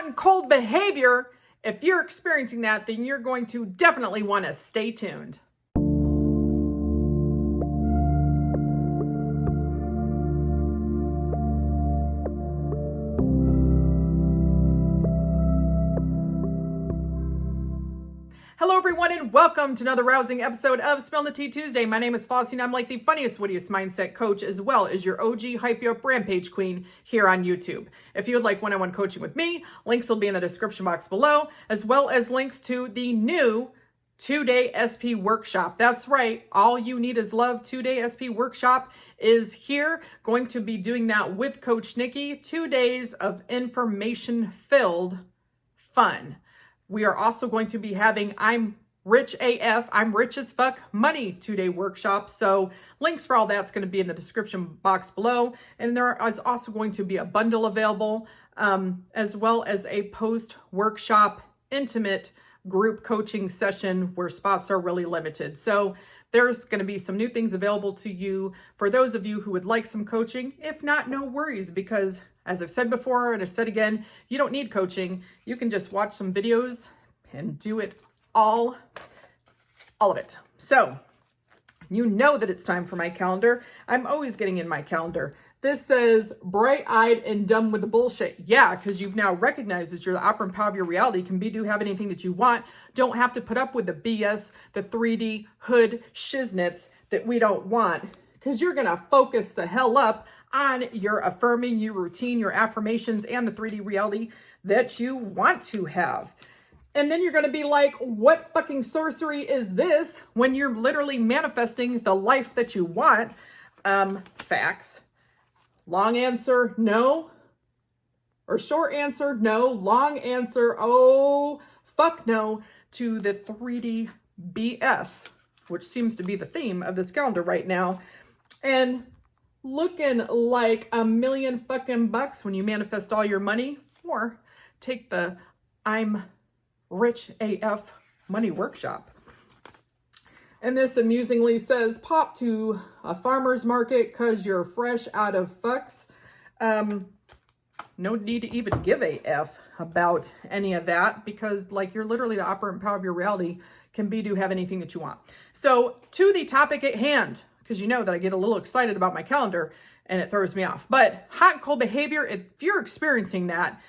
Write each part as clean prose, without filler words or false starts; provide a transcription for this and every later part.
hot and cold behavior. If you're experiencing that, then you're going to definitely want to stay tuned. Hello everyone and welcome to another rousing episode of Spill the Tea Tuesday. My name is Flossie and I'm like the funniest, wittiest mindset coach as well as your OG hype you up rampage queen here on YouTube. If you would like one-on-one coaching with me, links will be in the description box below, as well as links to the new 2-day SP workshop. That's right, all you need is love 2-day SP workshop is here. Going to be doing that with Coach Nikki. 2 days of information-filled fun. We are also going to be having I'm Rich AF, I'm Rich as Fuck Money 2-day workshop. So links for all that's going to be in the description box below. And there is also going to be a bundle available, as well as a post-workshop intimate group coaching session where spots are really limited. So there's going to be some new things available to you for those of you who would like some coaching. If not, no worries, because as I've said before, and I've said again, you don't need coaching. You can just watch some videos and do it all of it. So you know that it's time for my calendar. I'm always getting in my calendar. This says bright-eyed and done with the bullshit. Yeah, because you've now recognized that you're the operant power of your reality, can be, do, have anything that you want. Don't have to put up with the BS, the 3D hood shiznits that we don't want, because you're going to focus the hell up on your affirming, your routine, your affirmations, and the 3D reality that you want to have. And then you're going to be like, what fucking sorcery is this, when you're literally manifesting the life that you want? Facts. Long answer, no. Or short answer, no. Long answer, oh, fuck no, to the 3D BS, which seems to be the theme of this calendar right now. And looking like $1,000,000 fucking bucks when you manifest all your money, or take the I'm Rich AF money workshop. And this amusingly says, pop to a farmer's market because you're fresh out of fucks. No need to even give a F about any of that, because like you're literally the operant power of your reality, can be, do, have anything that you want. So to the topic at hand, because you know that I get a little excited about my calendar and it throws me off. But hot and cold behavior, if you're experiencing that,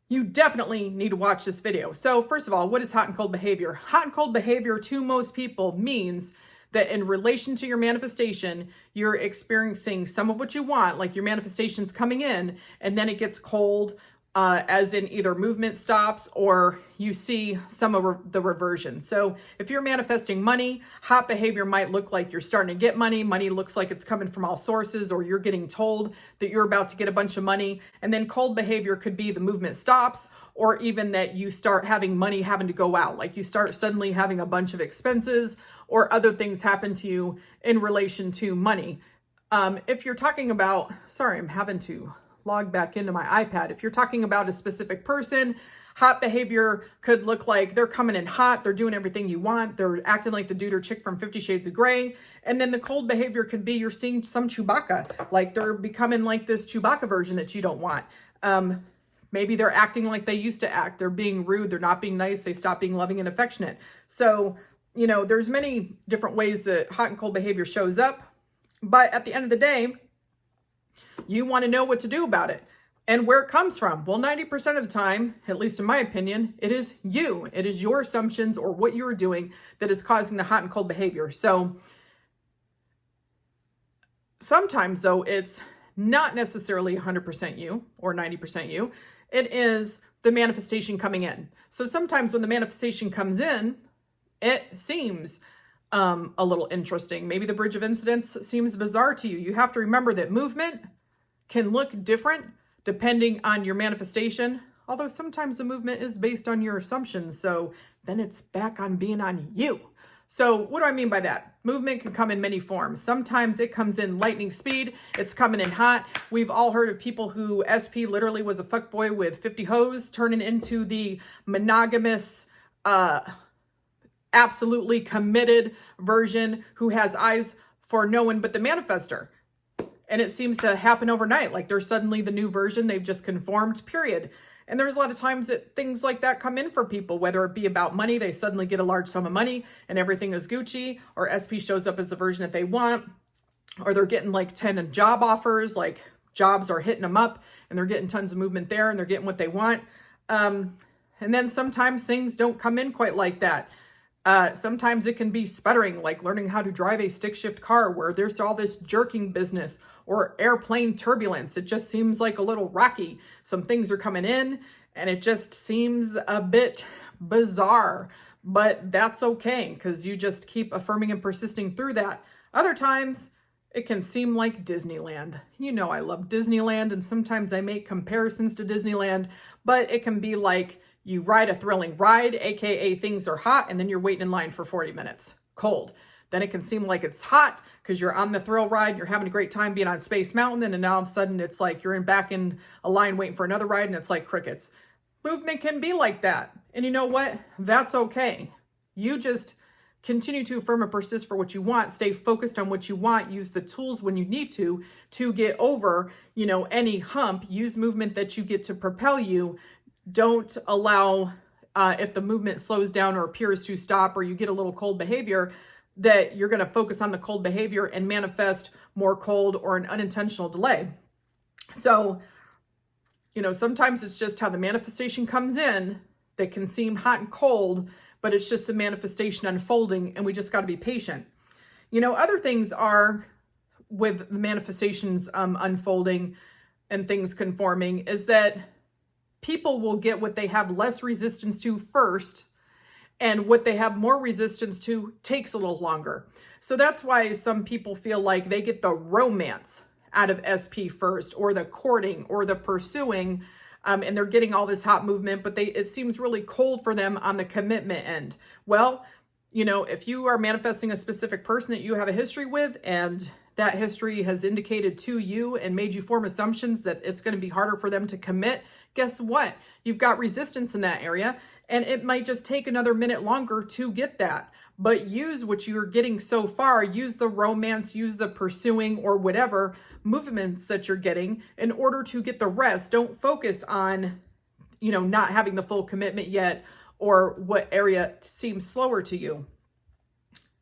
you definitely need to watch this video. So first of all, what is hot and cold behavior? Hot and cold behavior to most people means that in relation to your manifestation, you're experiencing some of what you want, like your manifestation's coming in, and then it gets cold, as in either movement stops or you see some of the reversion. So if you're manifesting money, hot behavior might look like you're starting to get money. Money looks like it's coming from all sources, or you're getting told that you're about to get a bunch of money. And then cold behavior could be the movement stops, or even that you start having money having to go out. Like you start suddenly having a bunch of expenses or other things happen to you in relation to money. If you're talking about, sorry, I'm having to log back into my iPad. If you're talking about a specific person, hot behavior could look like they're coming in hot, they're doing everything you want, they're acting like the dude or chick from 50 Shades of Grey. And then the cold behavior could be you're seeing some Chewbacca, like they're becoming like this Chewbacca version that you don't want. Maybe they're acting like they used to act. They're being rude, they're not being nice, they stop being loving and affectionate. So, you know, there's many different ways that hot and cold behavior shows up. But at the end of the day, you want to know what to do about it and where it comes from. Well, 90% of the time, at least in my opinion, it is you. It is your assumptions or what you're doing that is causing the hot and cold behavior. So sometimes though, it's not necessarily 100% you or 90% you. It is the manifestation coming in. So sometimes when the manifestation comes in, it seems a little interesting. Maybe the bridge of incidents seems bizarre to you. You have to remember that movement can look different depending on your manifestation, although sometimes the movement is based on your assumptions, so then it's back on being on you. So what do I mean by that? Movement can come in many forms. Sometimes it comes in lightning speed, it's coming in hot. We've all heard of people who SP literally was a fuckboy with 50 hoes, turning into the monogamous, absolutely committed version who has eyes for no one but the manifestor. and it seems to happen overnight. Like they're suddenly the new version. They've just conformed, period. And there's a lot of times that things like that come in for people, whether it be about money, they suddenly get a large sum of money and everything is Gucci, or SP shows up as the version that they want, or they're getting like 10 job offers, like jobs are hitting them up and they're getting tons of movement there and they're getting what they want. And then sometimes things don't come in quite like that. Sometimes it can be sputtering, like learning how to drive a stick shift car where there's all this jerking business, or airplane turbulence. It just seems like a little rocky. Some things are coming in and it just seems a bit bizarre, but that's okay because you just keep affirming and persisting through that. Other times it can seem like Disneyland. You know, I love Disneyland, and sometimes I make comparisons to Disneyland, but it can be like you ride a thrilling ride, AKA things are hot, and then you're waiting in line for 40 minutes, cold. Then it can seem like it's hot because you're on the thrill ride, you're having a great time being on Space Mountain, and now all of a sudden it's like you're back in a line waiting for another ride, and it's like crickets. Movement can be like that. And you know what? That's okay. You just continue to affirm and persist for what you want, stay focused on what you want, use the tools when you need to get over, any hump, use movement that you get to propel you. Don't allow, if the movement slows down or appears to stop, or you get a little cold behavior, that you're going to focus on the cold behavior and manifest more cold or an unintentional delay. So, sometimes it's just how the manifestation comes in that can seem hot and cold, but it's just a manifestation unfolding, and we just got to be patient. Other things are with the manifestations unfolding and things conforming is that people will get what they have less resistance to first, and what they have more resistance to takes a little longer. So that's why some people feel like they get the romance out of SP first, or the courting or the pursuing, and they're getting all this hot movement, but it seems really cold for them on the commitment end. Well, if you are manifesting a specific person that you have a history with, and that history has indicated to you and made you form assumptions that it's going to be harder for them to commit, guess what? You've got resistance in that area, and it might just take another minute longer to get that. But use what you're getting so far, use the romance, use the pursuing or whatever movements that you're getting in order to get the rest. Don't focus on, not having the full commitment yet, or what area seems slower to you.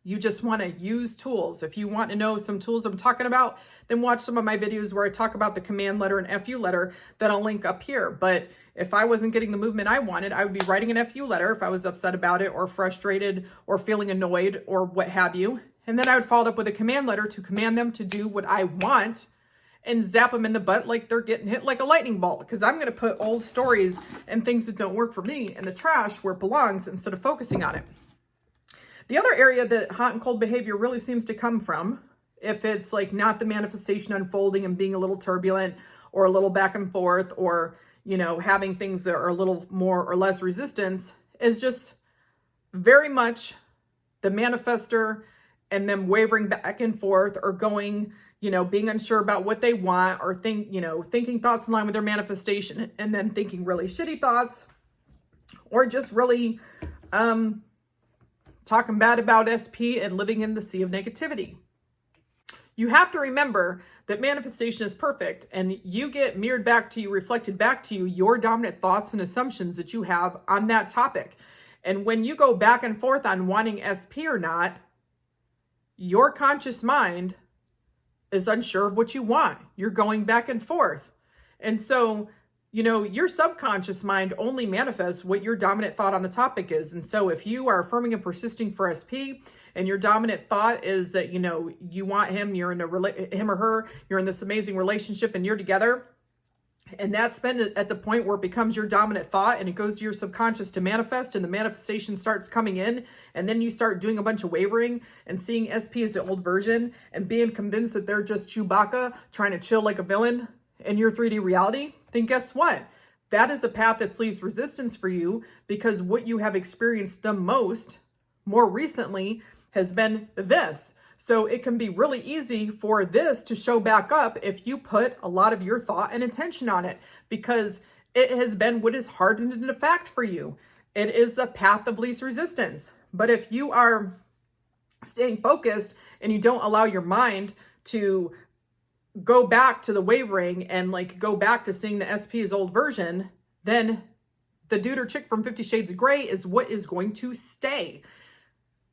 You just want to use tools. If you want to know some tools I'm talking about, then watch some of my videos where I talk about the command letter and FU letter that I'll link up here. But if I wasn't getting the movement I wanted, I would be writing an FU letter if I was upset about it, or frustrated, or feeling annoyed, or what have you. And then I would follow it up with a command letter to command them to do what I want, and zap them in the butt like they're getting hit like a lightning bolt. Because I'm going to put old stories and things that don't work for me in the trash where it belongs, instead of focusing on it. The other area that hot and cold behavior really seems to come from, if it's like not the manifestation unfolding and being a little turbulent, or a little back and forth, or, having things that are a little more or less resistance, is just very much the manifestor and them wavering back and forth, or going, being unsure about what they want, or thinking thoughts in line with their manifestation, and then thinking really shitty thoughts, or just really, talking bad about SP and living in the sea of negativity. You have to remember that manifestation is perfect, and you get mirrored back to you, reflected back to you, your dominant thoughts and assumptions that you have on that topic. And when you go back and forth on wanting SP or not, your conscious mind is unsure of what you want. You're going back and forth. And so, your subconscious mind only manifests what your dominant thought on the topic is. And so if you are affirming and persisting for SP, and your dominant thought is that, you want him, you're in him or her, you're in this amazing relationship and you're together, and that's been at the point where it becomes your dominant thought, and it goes to your subconscious to manifest, and the manifestation starts coming in, and then you start doing a bunch of wavering and seeing SP as the old version and being convinced that they're just Chewbacca trying to chill like a villain in your 3D reality, then guess what? That is a path that leaves resistance for you, because what you have experienced the most more recently has been this. So it can be really easy for this to show back up if you put a lot of your thought and attention on it, because it has been what is hardened into fact for you. It is the path of least resistance. But if you are staying focused and you don't allow your mind to go back to the wavering and like go back to seeing the SP's old version, then the dude or chick from 50 Shades of Grey is what is going to stay.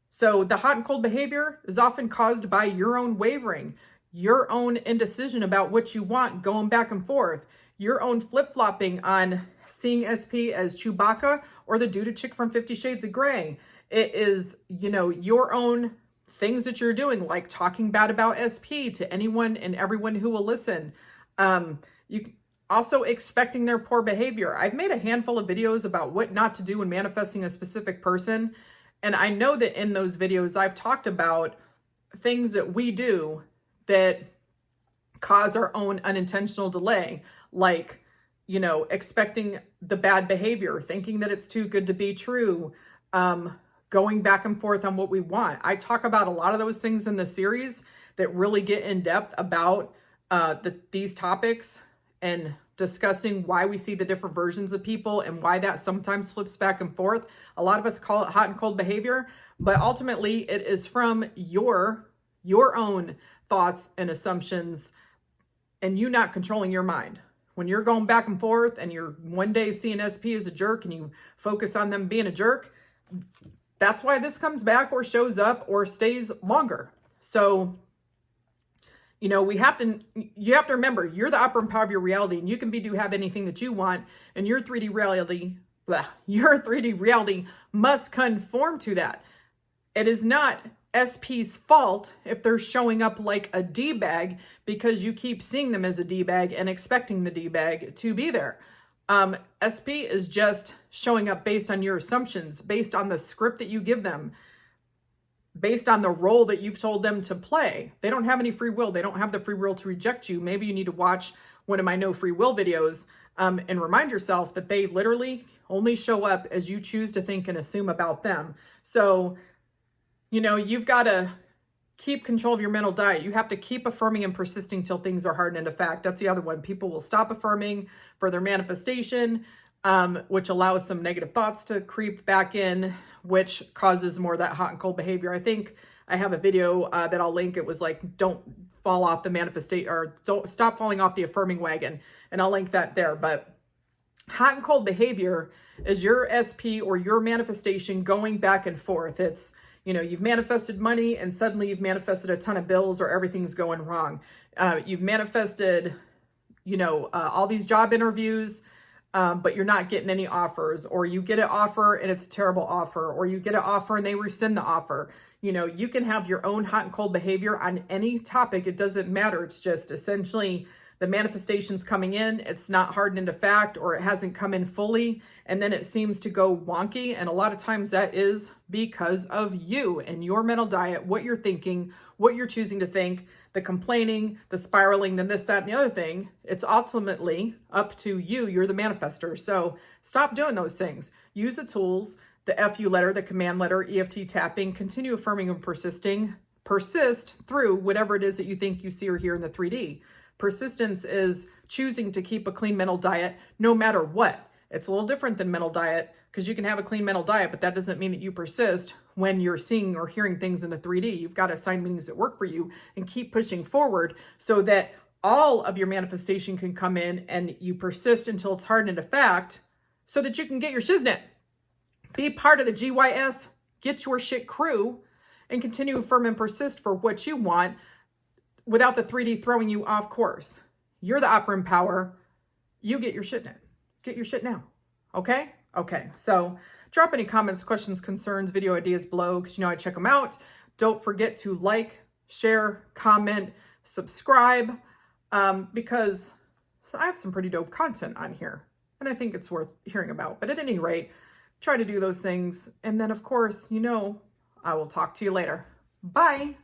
So the hot and cold behavior is often caused by your own wavering, your own indecision about what you want, going back and forth, your own flip-flopping on seeing SP as Chewbacca or the dude or chick from 50 Shades of Grey. It is, you know, your own things that you're doing, like talking bad about SP to anyone and everyone who will listen. You also expecting their poor behavior. I've made a handful of videos about what not to do when manifesting a specific person. And I know that in those videos, I've talked about things that we do that cause our own unintentional delay, like, you know, expecting the bad behavior, thinking that it's too good to be true, going back and forth on what we want. I talk about a lot of those things in the series that really get in depth about these topics and discussing why we see the different versions of people and why that sometimes flips back and forth. A lot of us call it hot and cold behavior, but ultimately it is from your own thoughts and assumptions and you not controlling your mind. When you're going back and forth and you're one day seeing SP as a jerk and you focus on them being a jerk, that's why this comes back or shows up or stays longer. So, you know, you have to remember, you're the operative power of your reality, and you can have anything that you want, and your 3D reality must conform to that. It is not SP's fault if they're showing up like a D-bag because you keep seeing them as a D-bag and expecting the D-bag to be there. SP is just showing up based on your assumptions, based on the script that you give them, based on the role that you've told them to play. They don't have any free will. They don't have the free will to reject you. Maybe you need to watch one of my no free will videos and remind yourself that they literally only show up as you choose to think and assume about them. So, you know, you've got to keep control of your mental diet. You have to keep affirming and persisting till things are hardened into fact. That's the other one. People will stop affirming for their manifestation, which allows some negative thoughts to creep back in, which causes more of that hot and cold behavior. I think I have a video that I'll link. It was like, don't fall off the manifestation, or don't stop falling off the affirming wagon. And I'll link that there. But hot and cold behavior is your SP or your manifestation going back and forth. It's, you know, you've manifested money and suddenly you've manifested a ton of bills or everything's going wrong. You've manifested, you know, all these job interviews, but you're not getting any offers, or you get an offer and it's a terrible offer, or you get an offer and they rescind the offer. You know, you can have your own hot and cold behavior on any topic. It doesn't matter. It's just essentially the manifestation's coming in, it's not hardened into fact, or it hasn't come in fully, and then it seems to go wonky. And a lot of times that is because of you and your mental diet, what you're thinking, what you're choosing to think, the complaining, the spiraling, then this, that, and the other thing. It's ultimately up to you. You're the manifestor. So stop doing those things. Use the tools, the FU letter, the command letter, EFT tapping, continue affirming and persisting. Persist through whatever it is that you think you see or hear in the 3D. Persistence is choosing to keep a clean mental diet no matter what. It's a little different than mental diet, because you can have a clean mental diet, but that doesn't mean that you persist when you're seeing or hearing things in the 3D. You've got to assign meanings that work for you and keep pushing forward so that all of your manifestation can come in, and you persist until it's hardened into fact so that you can get your shiznit. Be part of the GYS Get Your Shit crew and continue to affirm and persist for what you want without the 3D throwing you off course. You're the opera in power. You get your shit now. Get your shit now. Okay? Okay. So drop any comments, questions, concerns, video ideas below, because you know I check them out. Don't forget to like, share, comment, subscribe, because I have some pretty dope content on here, and I think it's worth hearing about. But at any rate, try to do those things. And then, of course, you know, I will talk to you later. Bye.